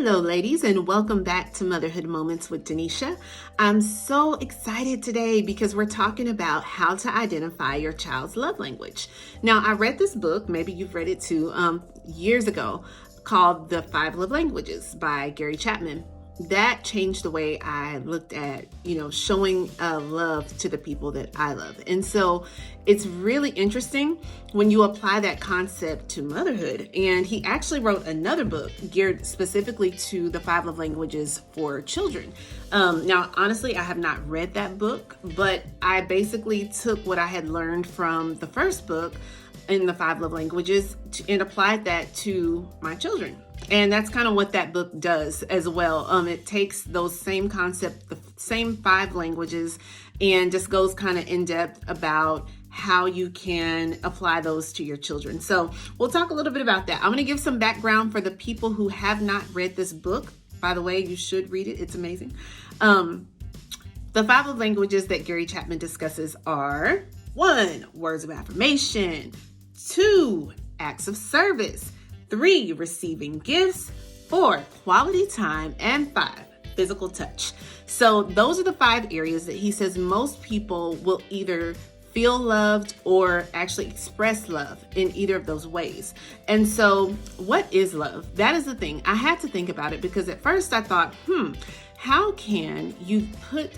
Hello, ladies, and welcome back to Motherhood Moments with Denisha. I'm so excited today because we're talking about how to identify your child's love language. Now, I read this book, maybe you've read it too, years ago, called The 5 Love Languages by Gary Chapman. That changed the way I looked at, showing love to the people that I love. And so it's really interesting when you apply that concept to motherhood. And he actually wrote another book geared specifically to the 5 love languages for children. Now, honestly, I have not read that book, but I basically took what I had learned from the first book in the 5 love languages and applied that to my children. And that's kind of what that book does as well. It takes those same concepts, the same 5 languages, and just goes kind of in depth about how you can apply those to your children. So we'll talk a little bit about that. I'm going to give some background for the people who have not read this book. By the way, you should read it. It's amazing. The 5 love languages that Gary Chapman discusses are 1, words of affirmation, 2, acts of service, 3, receiving gifts, 4, quality time, and 5, physical touch. So those are the 5 areas that he says most people will either feel loved or actually express love in either of those ways. And so what is love? That is the thing. I had to think about it because at first I thought, how can you put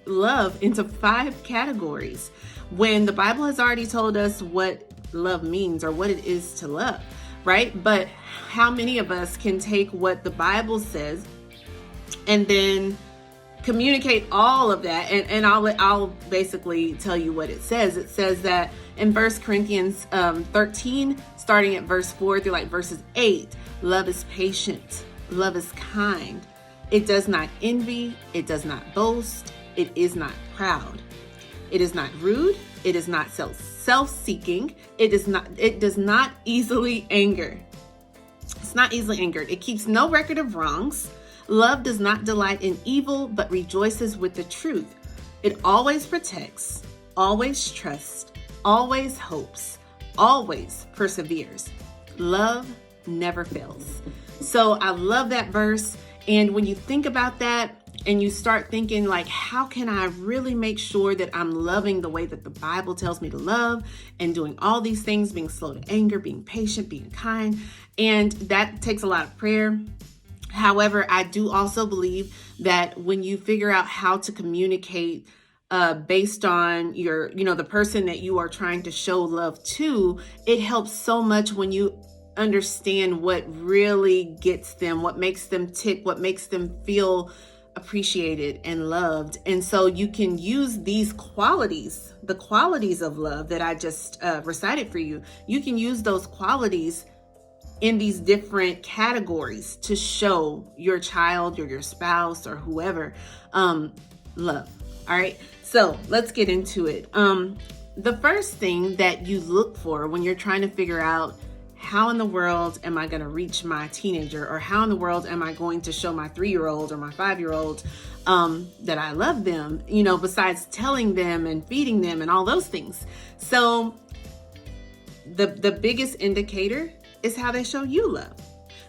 love into 5 categories when the Bible has already told us what love means or what it is to love, right? But how many of us can take what the Bible says and then communicate all of that? And I'll basically tell you what it says. It says that in 1 Corinthians 13, starting at verse 4 through verses 8, love is patient, love is kind. It does not envy, it does not boast, it is not proud. It is not rude, it is not self-seeking, it does not easily anger. It's not easily angered. It keeps no record of wrongs. Love does not delight in evil, but rejoices with the truth. It always protects, always trusts, always hopes, always perseveres. Love never fails. So I love that verse. And when you think about that and you start thinking how can I really make sure that I'm loving the way that the Bible tells me to love and doing all these things, being slow to anger, being patient, being kind. And that takes a lot of prayer. However, I do also believe that when you figure out how to communicate based on the person that you are trying to show love to, it helps so much when you understand what really gets them, what makes them tick, what makes them feel appreciated and loved. And so you can use these qualities, the qualities of love that I just recited for you. You can use those qualities in these different categories to show your child or your spouse or whoever love. All right. So let's get into it. The first thing that you look for when you're trying to figure out how in the world am I going to reach my teenager, or how in the world am I going to show my 3-year-old or my 5-year-old that I love them, besides telling them and feeding them and all those things. So the biggest indicator is how they show you love.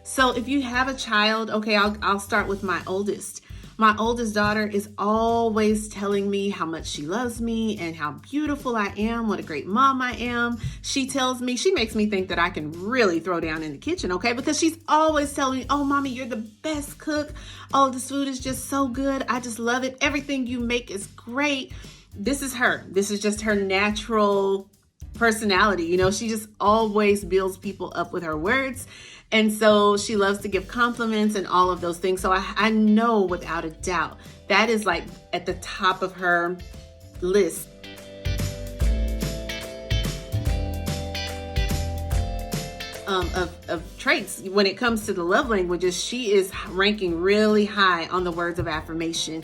So if you have a child, okay, I'll start with my oldest. My oldest daughter is always telling me how much she loves me and how beautiful I am, what a great mom I am. She makes me think that I can really throw down in the kitchen, okay? Because she's always telling me, oh, mommy, you're the best cook. Oh, this food is just so good. I just love it. Everything you make is great. This is her. This is just her natural personality. She just always builds people up with her words. And so she loves to give compliments and all of those things. So I know without a doubt that is at the top of her list. Of traits when it comes to the love languages. She is ranking really high on the words of affirmation.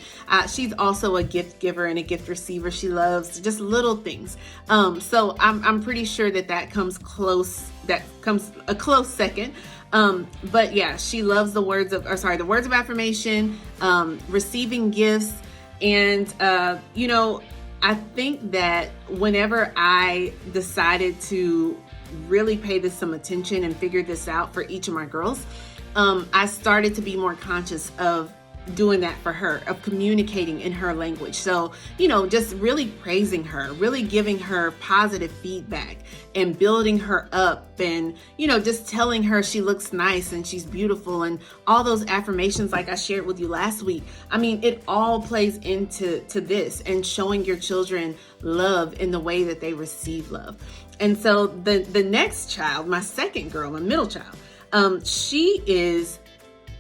She's also a gift giver and a gift receiver. She loves just little things. So I'm pretty sure that comes close. That comes a close second. But yeah, she loves the words of affirmation, receiving gifts. And, I think that whenever I decided to really pay this some attention and figure this out for each of my girls, I started to be more conscious of doing that for her, of communicating in her language. So, just really praising her, really giving her positive feedback and building her up, and, just telling her she looks nice and she's beautiful, and all those affirmations like I shared with you last week. I mean, it all plays into this, and showing your children love in the way that they receive love. And so the next child, my second girl, my middle child, she is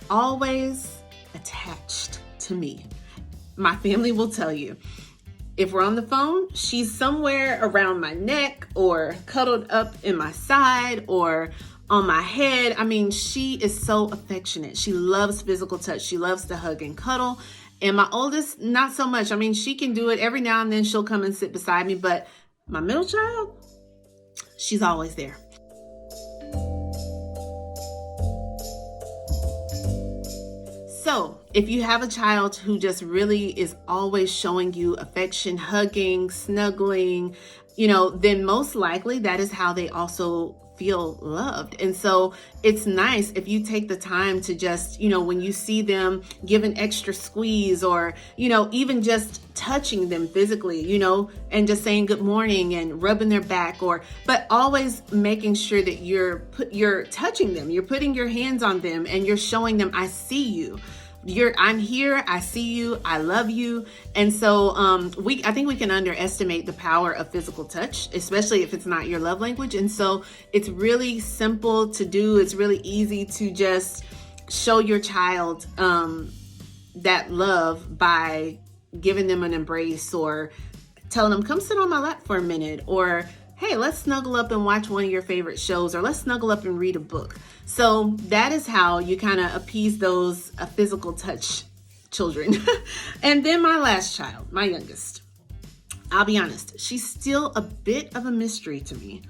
always attached to me. My family will tell you, if we're on the phone, she's somewhere around my neck or cuddled up in my side or on my head. I mean, she is so affectionate. She loves physical touch. She loves to hug and cuddle. And my oldest, not so much. I mean, she can do it every now and then. She'll come and sit beside me. But my middle child, she's always there. So if you have a child who just really is always showing you affection, hugging, snuggling, then most likely that is how they also feel loved. And so it's nice if you take the time to just, when you see them, give an extra squeeze, or, even just touching them physically, and just saying good morning and rubbing their back, but always making sure that you're touching them, you're putting your hands on them, and you're showing them, I see you. I'm here. I see you. I love you. And so I think we can underestimate the power of physical touch, especially if it's not your love language. And so it's really simple to do. It's really easy to just show your child that love by giving them an embrace, or telling them, come sit on my lap for a minute, or hey, let's snuggle up and watch one of your favorite shows, or let's snuggle up and read a book. So that is how you kind of appease those physical touch children. And then my last child, my youngest, I'll be honest, she's still a bit of a mystery to me.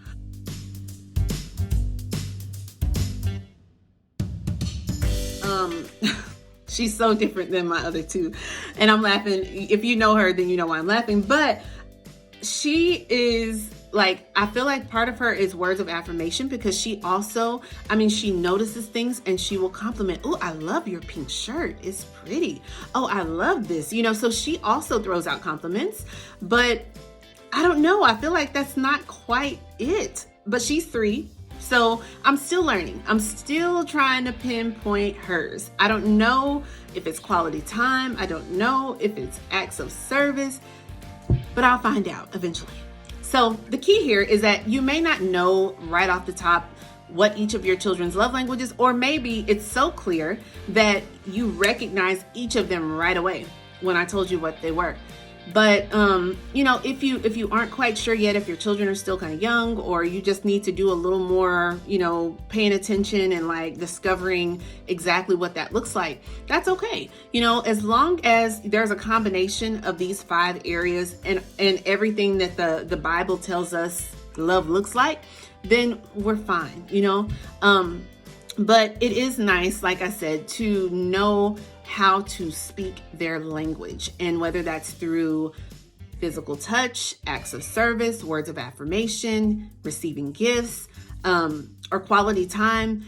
She's so different than my other two. And I'm laughing. If you know her, then you know why I'm laughing. But she is I feel like part of her is words of affirmation, because she also, she notices things and she will compliment. Oh, I love your pink shirt. It's pretty. Oh, I love this. So she also throws out compliments, but I don't know. I feel like that's not quite it, but she's 3. So I'm still learning. I'm still trying to pinpoint hers. I don't know if it's quality time. I don't know if it's acts of service, but I'll find out eventually. So the key here is that you may not know right off the top what each of your children's love languages, or maybe it's so clear that you recognize each of them right away when I told you what they were. But, if you aren't quite sure yet, if your children are still kind of young, or you just need to do a little more, paying attention and discovering exactly what that looks like, that's okay. As long as there's a combination of these 5 areas and everything that the Bible tells us love looks like, then we're fine, but it is nice, like I said, to know how to speak their language, and whether that's through physical touch, acts of service, words of affirmation, receiving gifts, or quality time.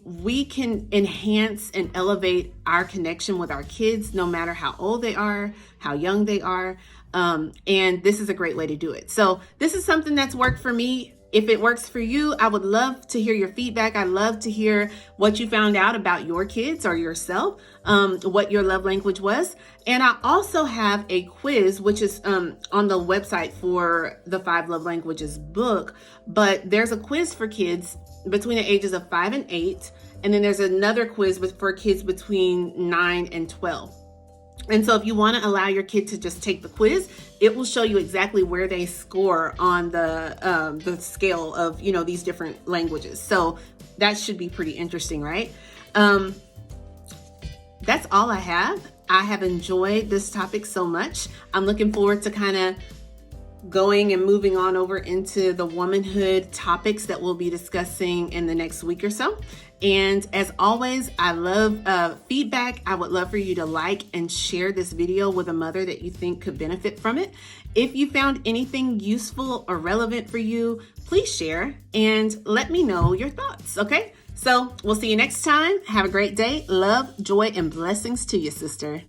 We can enhance and elevate our connection with our kids, no matter how old they are, how young they are. And this is a great way to do it. So this is something that's worked for me. If it works for you, I would love to hear your feedback. I'd love to hear what you found out about your kids or yourself, what your love language was. And I also have a quiz, which is on the website for the 5 Love Languages book. But there's a quiz for kids between the ages of 5 and 8. And then there's another quiz for kids between 9 and 12. And so if you want to allow your kid to just take the quiz, it will show you exactly where they score on the scale of, these different languages. So that should be pretty interesting, right? That's all I have. I have enjoyed this topic so much. I'm looking forward to kind of going and moving on over into the womanhood topics that we'll be discussing in the next week or so. And as always, I love feedback. I would love for you to like and share this video with a mother that you think could benefit from it. If you found anything useful or relevant for you, please share and let me know your thoughts, okay? So we'll see you next time. Have a great day. Love, joy, and blessings to you, sister.